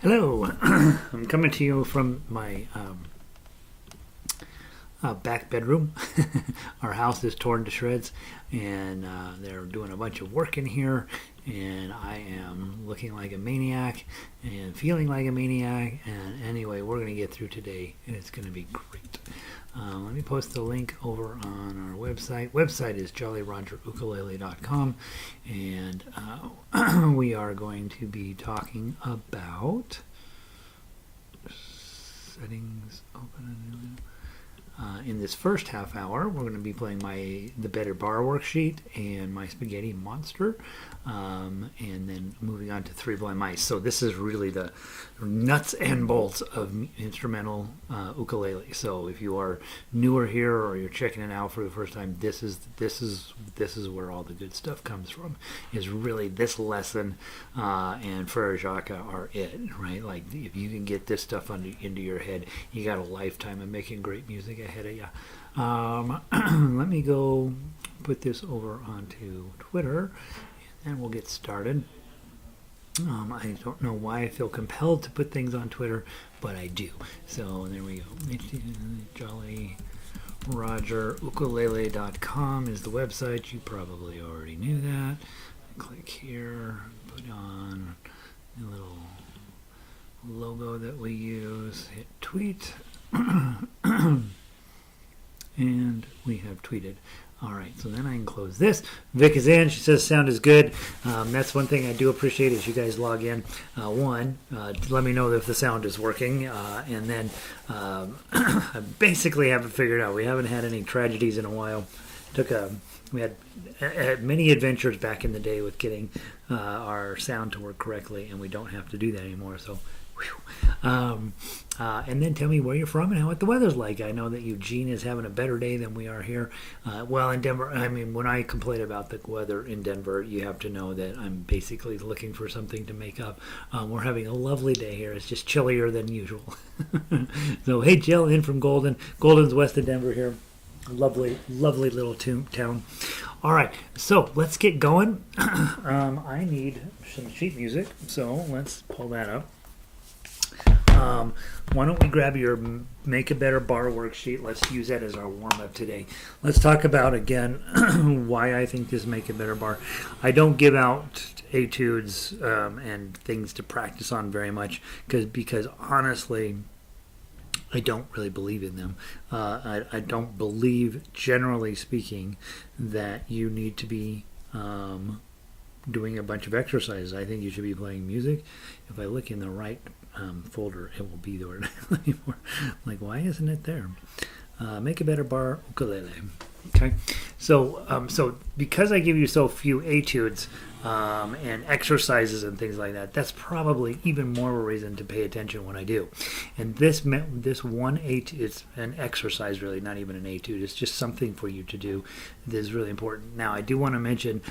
Hello, I'm coming to you from my back bedroom. Our house is torn to shreds, and they're doing a bunch of work in here, and I am looking like a maniac and feeling like a maniac. And anyway, we're going to get through today, and it's going to be great. Let me post the link over on our website. Website is jollyrogerukulele.com, and we are going to be talking about settings open. In this first half hour, we're going to be playing the Better Bar worksheet and my Spaghetti Monster, and then moving on to Three Blind Mice. So this is really the nuts and bolts of instrumental ukulele. So if you are newer here or you're checking it out for the first time, this is where all the good stuff comes from. Is really this lesson and Frere Jacques are it, right? Like if you can get this stuff into your head, you got a lifetime of making great music ahead of you. Let me go put this over onto Twitter, and we'll get started. I don't know why I feel compelled to put things on Twitter, but I do. So there we go. jollyrogerukulele.com is the website. You probably already knew that. Click here, put on the little logo that we use, hit tweet. And we have tweeted. All right, so then I can close this. Vic is in. She says sound is good. That's one thing I do appreciate is you guys log in. Let me know if the sound is working. And then I basically have it figured out. We haven't had any tragedies in a while. We had many adventures back in the day with getting our sound to work correctly, and we don't have to do that anymore. So, and then tell me where you're from and what the weather's like. I know that Eugene is having a better day than we are here. Well, in Denver, I mean, when I complain about the weather in Denver, you have to know that I'm basically looking for something to make up. We're having a lovely day here. It's just chillier than usual. So, hey, Jill, in from Golden. Golden's west of Denver here. Lovely, lovely little town. All right, so let's get going. I need some sheet music, so let's pull that up. Why don't we grab your Make a Better Bar worksheet. Let's use that as our warm-up today. Let's talk about, again, why I think this Make a Better Bar. I don't give out etudes and things to practice on very much because honestly, I don't really believe in them. I don't believe, generally speaking, that you need to be doing a bunch of exercises. I think you should be playing music. If I look in the right folder, it will be there anymore. Like, why isn't it there? Make a Better Bar ukulele. Okay, so because I give you so few etudes and exercises and things like that, that's probably even more of a reason to pay attention when I do. And this one etude, it's an exercise really, not even an etude. It's just something for you to do that is really important. Now, I do want to mention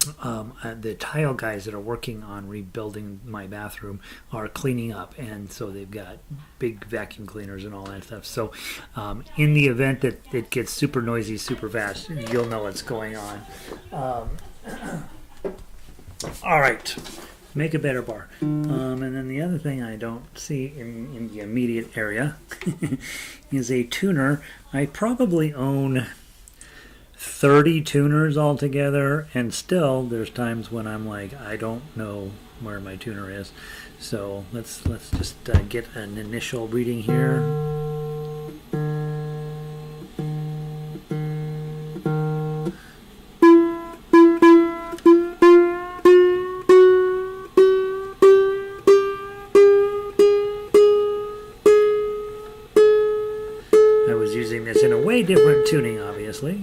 the tile guys that are working on rebuilding my bathroom are cleaning up, and so they've got big vacuum cleaners and all that stuff. So in the event that it gets super noisy super fast, you'll know what's going on. All right, Make a Better Bar. And then the other thing I don't see in the immediate area is a tuner. I probably own 30 tuners altogether, and still there's times when I'm like, I don't know where my tuner is. So let's just get an initial reading here. I was using this in a way different tuning, obviously.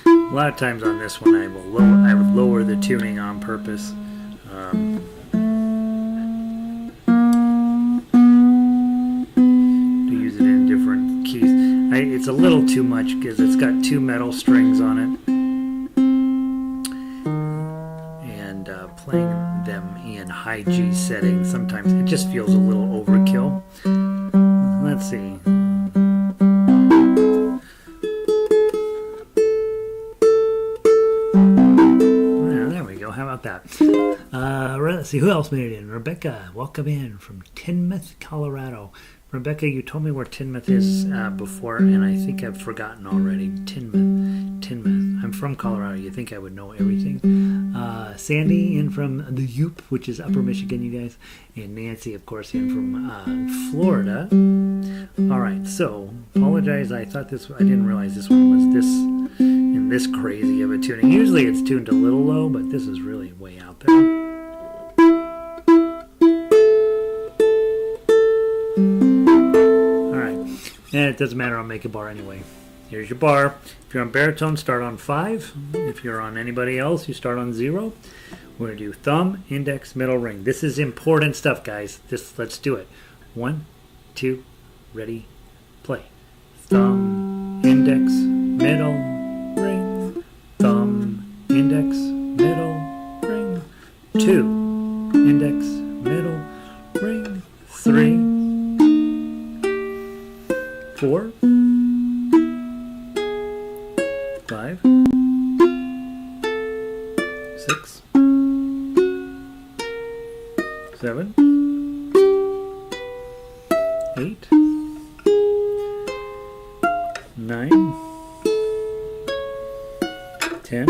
A lot of times on this one, I would lower the tuning on purpose. To use it in different keys. It's a little too much because it's got two metal strings on it. And playing them in high G settings, sometimes it just feels a little overkill. Let's see. see who else made it in. Rebecca, welcome in from Tinmouth, Colorado. Rebecca, you told me where Tinmouth is before, and I think I've forgotten already. Tinmouth. I'm from Colorado. You think I would know everything. Sandy in from the Yoop, which is Upper Michigan, you guys. And Nancy, of course, in from Florida. All right, so apologize. I didn't realize this one was this crazy of a tuning. Usually it's tuned a little low, but this is really way out there. And it doesn't matter, I'll make a bar anyway. Here's your bar. If you're on baritone, start on 5. If you're on anybody else, you start on 0. We're going to do thumb, index, middle, ring. This is important stuff, guys. Let's do it. 1, 2, ready, play. Thumb, index, middle, ring. Thumb, index, middle, ring. 2, index, middle, ring. 3, 4, 5, 6, 7, 8, 9, 10,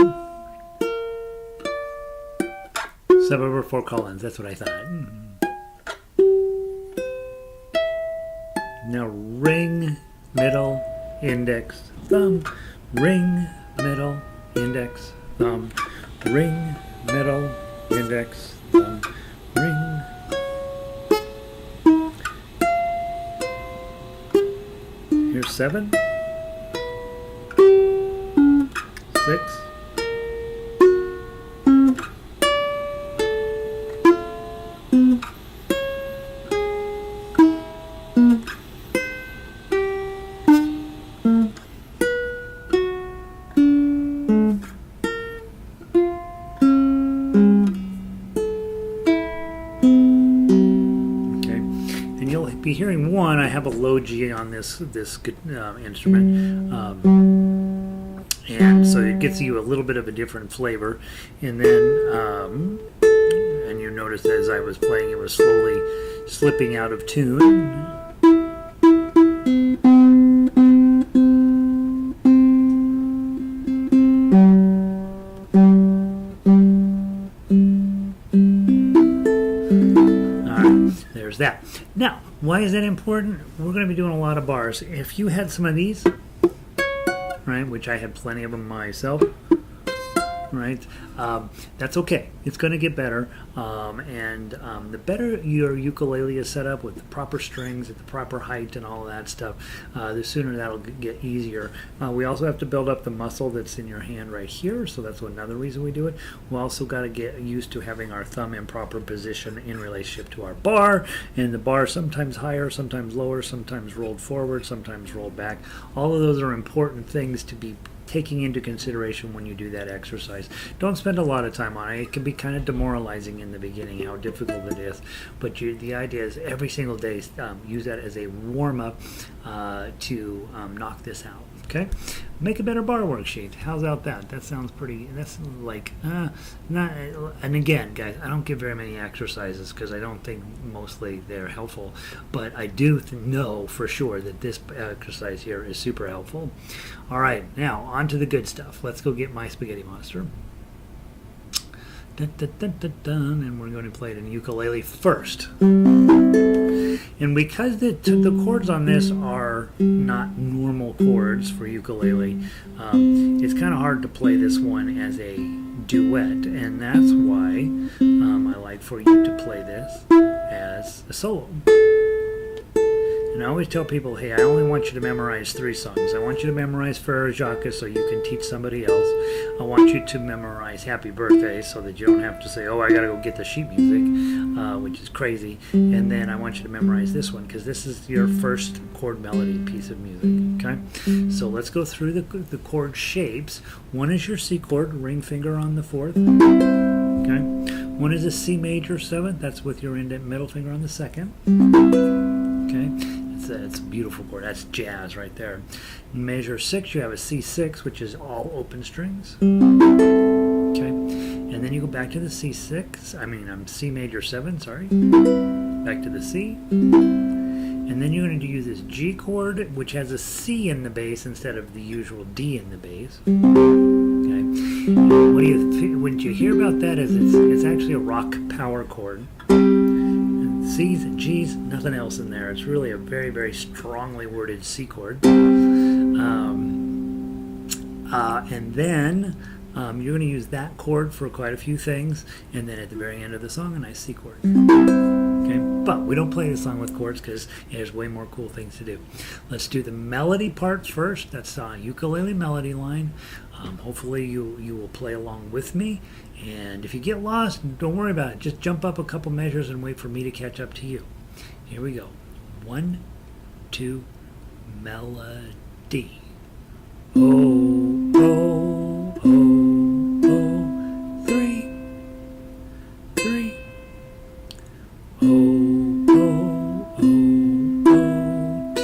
7 over 4 colons. That's what I thought. Now ring, middle, index, thumb, ring, middle, index, thumb, ring, middle, index, thumb, ring. Here's 7, 6, 1, I have a low G on this instrument, and so it gets you a little bit of a different flavor. And then, and you noticed as I was playing, it was slowly slipping out of tune. That. Now, why is that important? We're going to be doing a lot of bars. If you had some of these, right, which I had plenty of them myself, right, that's okay. It's going to get better, and the better your ukulele is set up with the proper strings at the proper height and all of that stuff, the sooner that'll get easier. We also have to build up the muscle that's in your hand right here, so that's another reason we do it. We also got to get used to having our thumb in proper position in relationship to our bar, and the bar sometimes higher, sometimes lower, sometimes rolled forward, sometimes rolled back. All of those are important things to be taking into consideration when you do that exercise. Don't spend a lot of time on it. It can be kind of demoralizing in the beginning how difficult it is, but the idea is every single day use that as a warm-up to knock this out. Okay, make a better bar worksheet. How's about that? That sounds pretty. That's like not. And again, guys, I don't give very many exercises because I don't think mostly they're helpful. But I do know for sure that this exercise here is super helpful. All right, now on to the good stuff. Let's go get my spaghetti monster. Dun, dun, dun, dun, dun, and we're going to play it in ukulele first. And because the chords on this are not normal chords for ukulele, it's kind of hard to play this one as a duet, and that's why I like for you to play this as a solo. And I always tell people, hey, I only want you to memorize 3 songs. I want you to memorize Frere Jacques so you can teach somebody else. I want you to memorize Happy Birthday so that you don't have to say, oh, I got to go get the sheet music, which is crazy. And then I want you to memorize this one because this is your first chord melody piece of music. Okay? So let's go through the chord shapes. One is your C chord, ring finger on the 4th. Okay? One is a C major 7th. That's with your middle finger on the 2nd. Okay? It's a beautiful chord. That's jazz right there. Measure 6, you have a C6, which is all open strings. Okay, and then you go back to the C major 7, sorry, back to the C, and then you're going to use this G chord, which has a C in the bass instead of the usual D in the bass. Okay, what you hear about that is it's actually a rock power chord. C's and G's, nothing else in there. It's really a very, very strongly worded C chord. And then you're going to use that chord for quite a few things, and then at the very end of the song, a nice C chord. Okay, but we don't play the song with chords because there's way more cool things to do. Let's do the melody parts first. That's ukulele melody line. Hopefully you will play along with me, and if you get lost, don't worry about it. Just jump up a couple measures and wait for me to catch up to you. Here we go. 1, 2, melody. Oh, oh, oh, oh, 3, 3. Oh, oh, oh, oh, 2,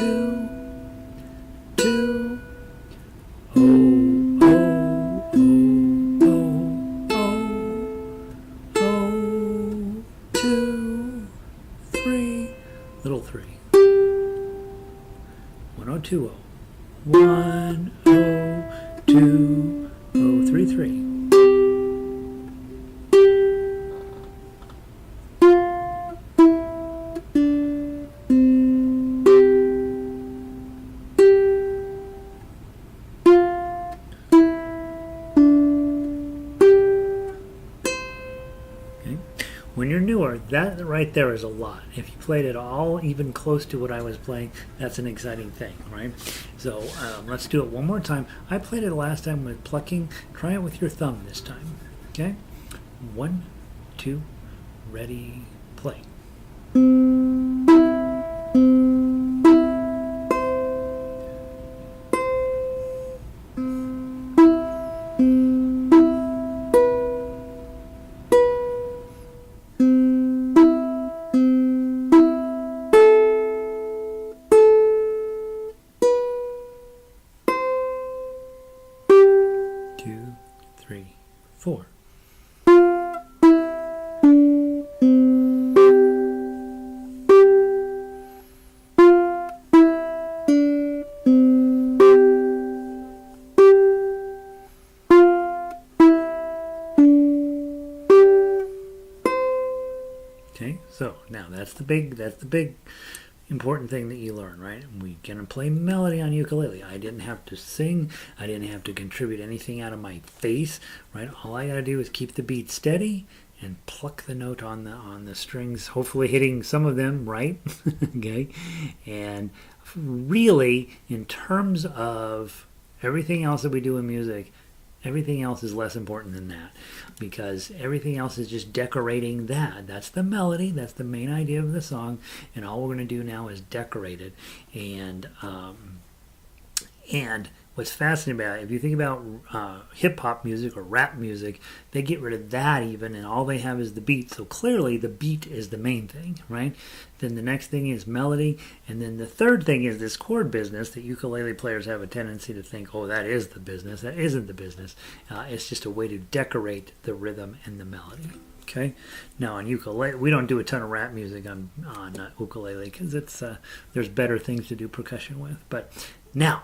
2. Oh, oh, oh, oh, oh, 2, 3. Little 3. 1020. 1, 0, 2, 0, 3, 3. When you're newer, that right there is a lot. If you played it all even close to what I was playing, that's an exciting thing, right? So let's do it one more time. I played it last time with plucking. Try it with your thumb this time, okay? 1, 2, ready, play. So now that's the big important thing that you learn, right? We can play melody on ukulele. I didn't have to sing. I didn't have to contribute anything out of my face, right? All I got to do is keep the beat steady and pluck the note on the strings, hopefully hitting some of them right. Okay, and really, in terms of everything else that we do in music, everything else is less important than that, because everything else is just decorating that. That's the melody. That's the main idea of the song, and all we're going to do now is decorate it. And what's fascinating about it, if you think about hip-hop music or rap music, they get rid of that even, and all they have is the beat. So clearly the beat is the main thing, right? Then the next thing is melody, and then the third thing is this chord business that ukulele players have a tendency to think, oh, that is the business. That isn't the business. It's just a way to decorate the rhythm and the melody. Okay. Now on ukulele, we don't do a ton of rap music on ukulele because it's there's better things to do percussion with. But now,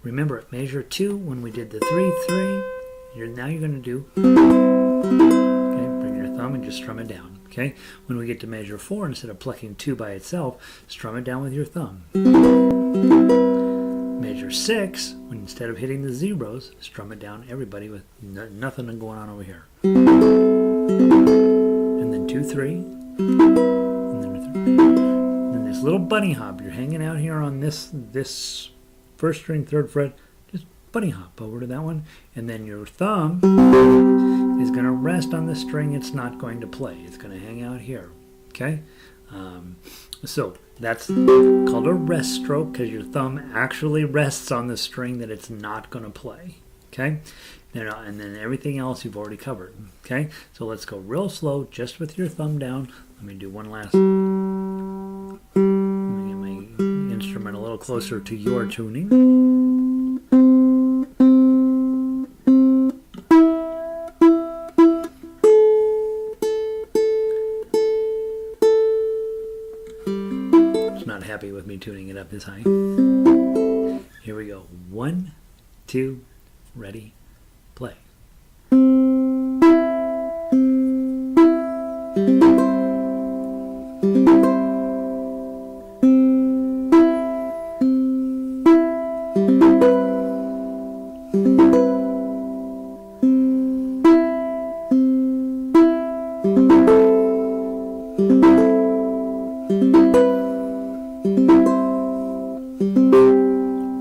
remember at measure 2 when we did the 3-3. Now you're going to do. Okay, bring your thumb and just strum it down. Okay. When we get to measure 4, instead of plucking 2 by itself, strum it down with your thumb. Measure 6, when instead of hitting the zeros, strum it down. Everybody with nothing going on over here. And then 2-3, and then 3. And this little bunny hop, you're hanging out here on this first string, 3rd fret, just bunny hop over to that one, and then your thumb is going to rest on the string it's not going to play. It's going to hang out here, okay? So that's called a rest stroke because your thumb actually rests on the string that it's not going to play, okay? And then everything else you've already covered, okay? So let's go real slow, just with your thumb down. Let me do one last. Let me get my instrument a little closer to your tuning. not happy with me tuning it up this high. Here we go. 1, 2, ready, play.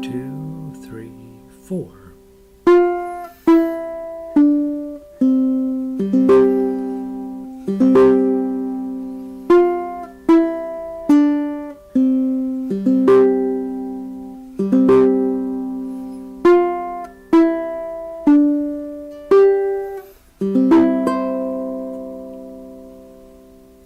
2, 3, 4.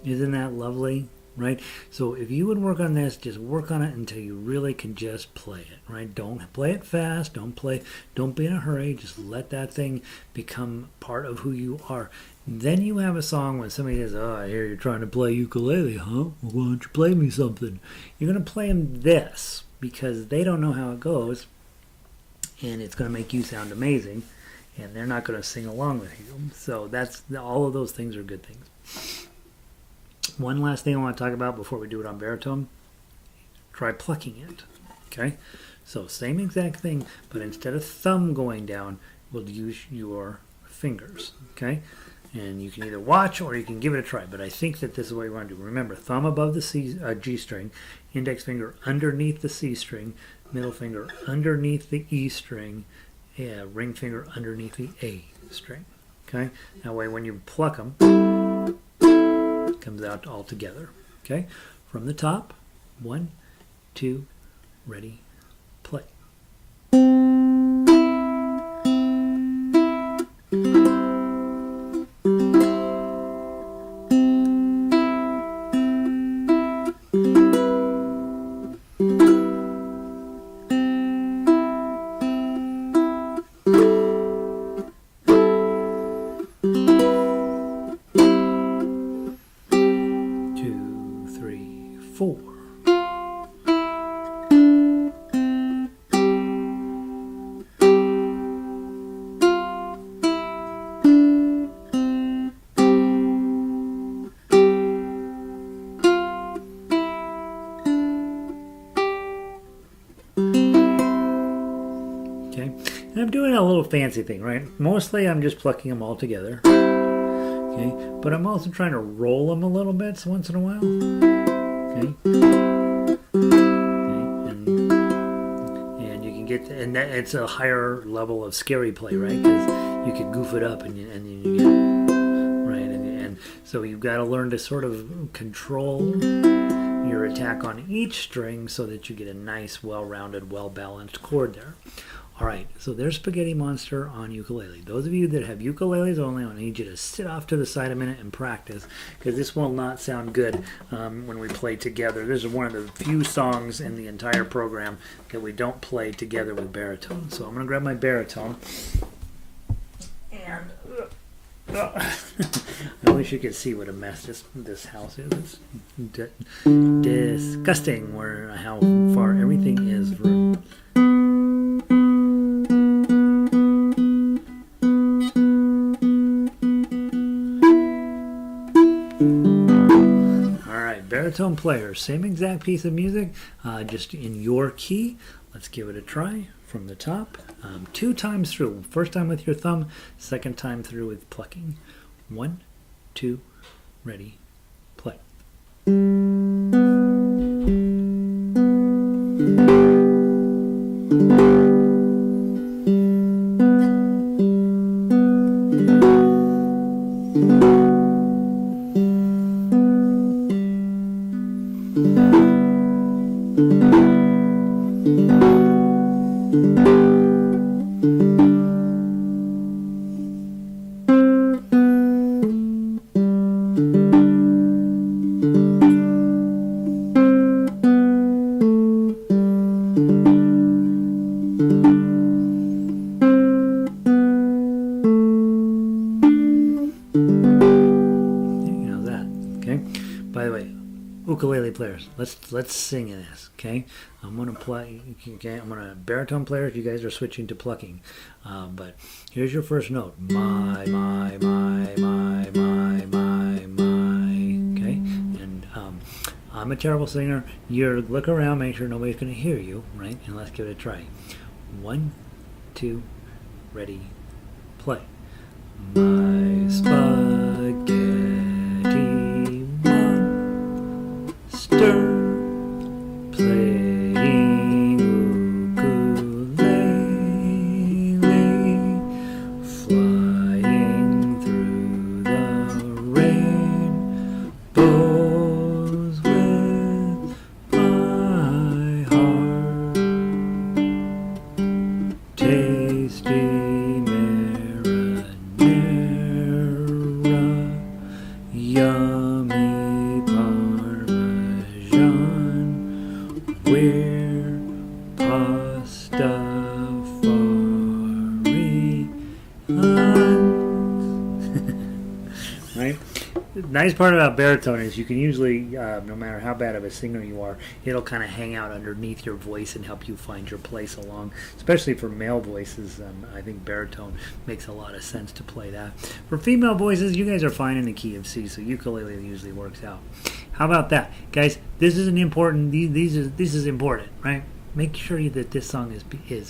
Isn't that lovely? Right? So if you would work on this, just work on it until you really can just play it, right? Don't play it fast. Don't be in a hurry. Just let that thing become part of who you are. Then you have a song when somebody says, "Oh, I hear you're trying to play ukulele, huh? Well, why don't you play me something?" You're going to play them this because they don't know how it goes, and it's going to make you sound amazing, and they're not going to sing along with you. So all of those things are good things. One last thing I want to talk about before we do it on baritone. Try plucking it. Okay? So same exact thing, but instead of thumb going down, we'll use your fingers. Okay? And you can either watch or you can give it a try. But I think that this is what you want to do. Remember, thumb above the G string, index finger underneath the C string, middle finger underneath the E string, ring finger underneath the A string. Okay? That way when you pluck them, it comes out all together. Okay? From the top, 1, 2, ready, play. And I'm doing a little fancy thing, right? Mostly I'm just plucking them all together. Okay, but I'm also trying to roll them a little bit so once in a while. Okay. And you can get, and that, it's a higher level of scary play, right? Because you can goof it up and you get, right? And so you've got to learn to sort of control your attack on each string so that you get a nice, well-rounded, well-balanced chord there. All right, so there's Spaghetti Monster on ukulele. Those of you that have ukuleles only, I need you to sit off to the side a minute and practice, because this will not sound good when we play together. This is one of the few songs in the entire program that we don't play together with baritone. So I'm going to grab my baritone. And I wish you could see what a mess this house is. It's disgusting how far everything is. Baritone player, same exact piece of music, just in your key. Let's give it a try from the top. 2 times through. First time with your thumb, second time through with plucking. 1, 2, ready, play. Ukulele ukulele players, let's sing this, okay? I'm gonna play. Okay, I'm gonna baritone players. You guys are switching to plucking, but here's your first note. My. Okay, and I'm a terrible singer. You look around, make sure nobody's gonna hear you, right? And let's give it a try. 1, 2, ready, play. My spaghetti monster playing ukulele, flying through the rainbows with my heart, tasty yummy Parmesan, we're Pastafarians. Right? The nice part about baritone is you can usually, no matter how bad of a singer you are, it'll kind of hang out underneath your voice and help you find your place along. Especially for male voices, I think baritone makes a lot of sense to play that. For female voices, you guys are fine in the key of C, so ukulele usually works out. How about that, guys? This is an important. This is important, right? Make sure that this song is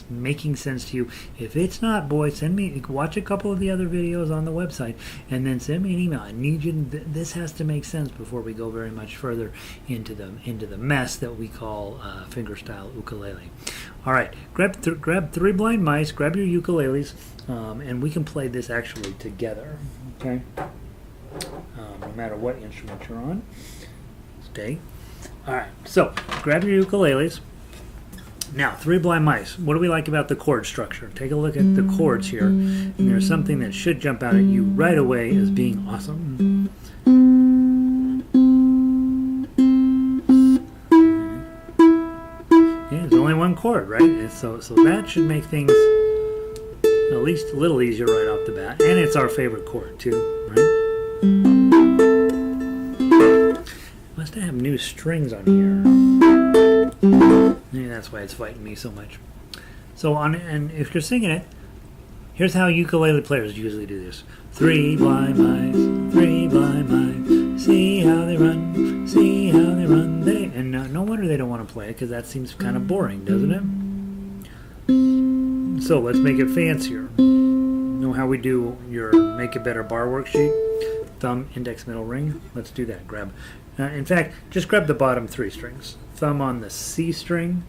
making sense to you. If it's not, boy, send me. Watch a couple of the other videos on the website, and then send me an email. I need you. This has to make sense before we go very much further into the mess that we call fingerstyle ukulele. All right, grab 3 blind mice. Grab your ukuleles, and we can play this actually together. Okay, no matter what instrument you're on. Stay. All right, so grab your ukuleles. Now, 3 blind mice. What do we like about the chord structure? Take a look at the chords here, and there's something that should jump out at you right away as being awesome. Okay, there's only one chord, right? And so that should make things at least a little easier right off the bat. And it's our favorite chord too, right? Must have new strings on here. Maybe that's why it's fighting me so much. So and if you're singing it, here's how ukulele players usually do this. 3 blind mice, 3 blind mice, see how they run, see how they run. And no wonder they don't want to play it, because that seems kind of boring, doesn't it? So let's make it fancier. Know how we do your Make It Better bar worksheet? Thumb, index, middle, ring. Let's do that. In fact, just grab the bottom 3 strings. Thumb on the C string,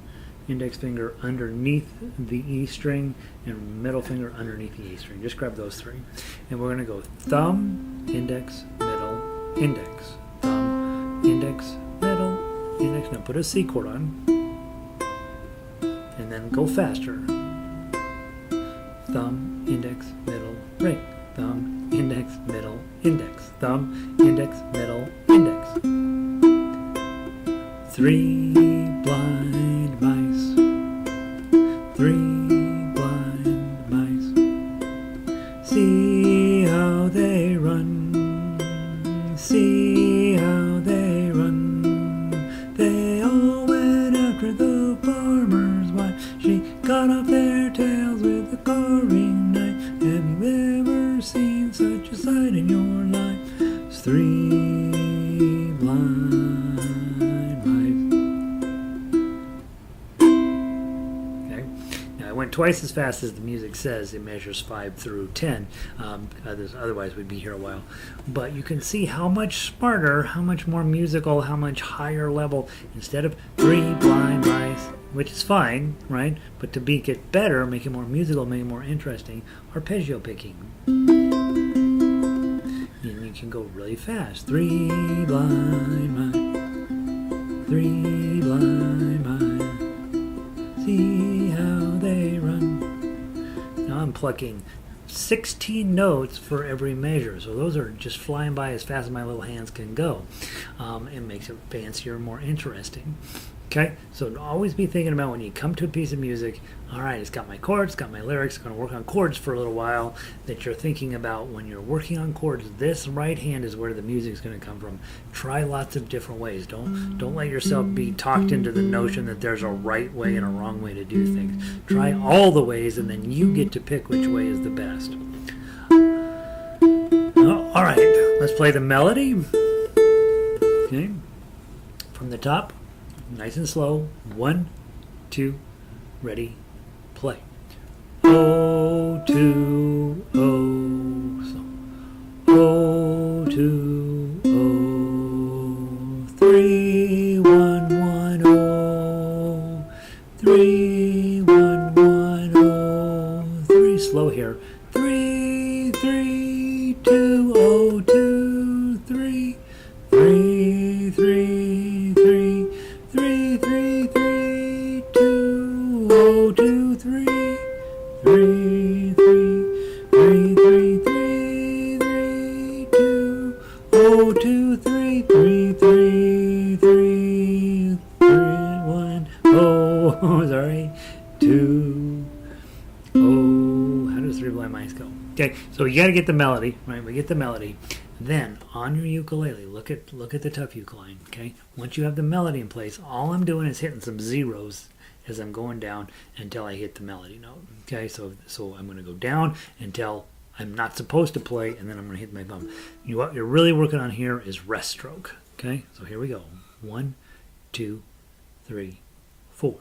index finger underneath the E string, and middle finger underneath the A string. Just grab those 3. And we're going to go thumb, index, middle, index. Thumb, index, middle, index. Now put a C chord on. And then go faster. Thumb, index, middle, ring. Thumb, index, middle, index. Thumb, index, middle, index. 3 blind mice, 3 blind mice, see how they run, see how they run. They all went after the farmer's wife. She cut off their tails with a carving knife. Have you ever seen such a sight in your life? It's 3 blind. Went twice as fast as the music says. It measures 5 through 10. Otherwise, we'd be here a while. But you can see how much smarter, how much more musical, how much higher level. Instead of 3 blind mice, which is fine, right? But to make it better, make it more musical, make it more interesting, arpeggio picking. And you can go really fast. 3 blind mice, 3 blind mice. See how they run. Now I'm plucking 16 notes for every measure, so those are just flying by as fast as my little hands can go. It makes it fancier, more interesting. Okay, so always be thinking about when you come to a piece of music, all right, it's got my chords, got my lyrics, going to work on chords for a little while, that you're thinking about when you're working on chords, this right hand is where the music is going to come from. Try lots of different ways. Don't let yourself be talked into the notion that there's a right way and a wrong way to do things. Try all the ways, and then you get to pick which way is the best. All right, let's play the melody. Okay, from the top. Nice and slow. 1, 2, ready, play. O, 2, O. So, O, 2, O. 3, 1, 1, O. 3, 1, 1, O. 3, slow here. 3, 3, 2, O, 2, 3. 3, 3, 3. 3, 3, 3, 2, O, 2, 3, 3, 3, 3, 3, 3, 3, 2, O, 2, 3, 3, 3, 3, 1, O, sorry, 2, O. How does Three Blind Mice go? Okay, so you got to get the melody, right? We get the melody. Then on your ukulele, look at the tough uke line. Okay, once you have the melody in place, all I'm doing is hitting some zeros as I'm going down until I hit the melody note. Okay, so I'm going to go down until I'm not supposed to play, and then I'm going to hit my thumb. What you're really working on here is rest stroke. Okay, so here we go. 1, 2, 3, 4.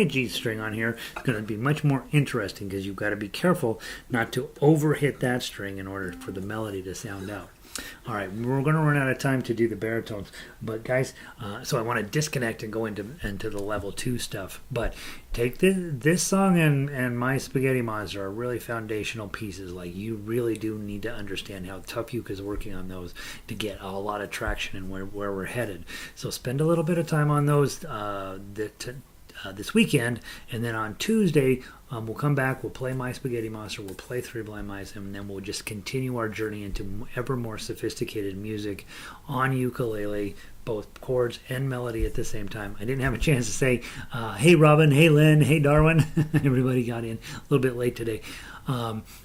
G string on here, it's going to be much more interesting because you've got to be careful not to overhit that string in order for the melody to sound out. All right, we're going to run out of time to do the baritones, but guys, so I want to disconnect and go into the level 2 stuff. But take this song and My Spaghetti Monster are really foundational pieces. Like, you really do need to understand how Tough Uke is working on those to get a lot of traction and where we're headed. So spend a little bit of time on those this weekend, and then on Tuesday we'll come back, we'll play My Spaghetti Monster, we'll play Three Blind Mice, and then we'll just continue our journey into ever more sophisticated music on ukulele, both chords and melody at the same time. I didn't have a chance to say hey Robin, hey Lynn, hey Darwin. Everybody got in a little bit late today.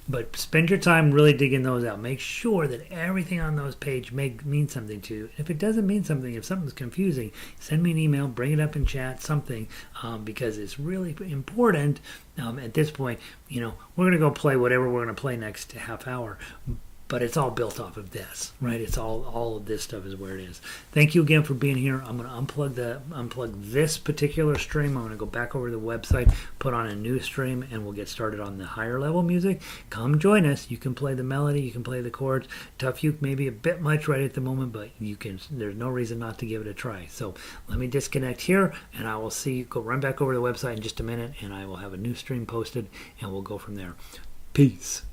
But spend your time really digging those out. Make sure that everything on those pages means something to you. If it doesn't mean something, if something's confusing, send me an email, bring it up in chat, something, because it's really important. At this point, we're going to go play whatever we're going to play next half hour. But it's all built off of this, right? It's all of this stuff is where it is. Thank you again for being here. I'm going to unplug this particular stream. I'm going to go back over to the website, put on a new stream, and we'll get started on the higher level music. Come join us. You can play the melody. You can play the chords. Tough Uke may be a bit much right at the moment, but you can. There's no reason not to give it a try. So let me disconnect here, and I will see you. Go run back over to the website in just a minute, and I will have a new stream posted, and we'll go from there. Peace.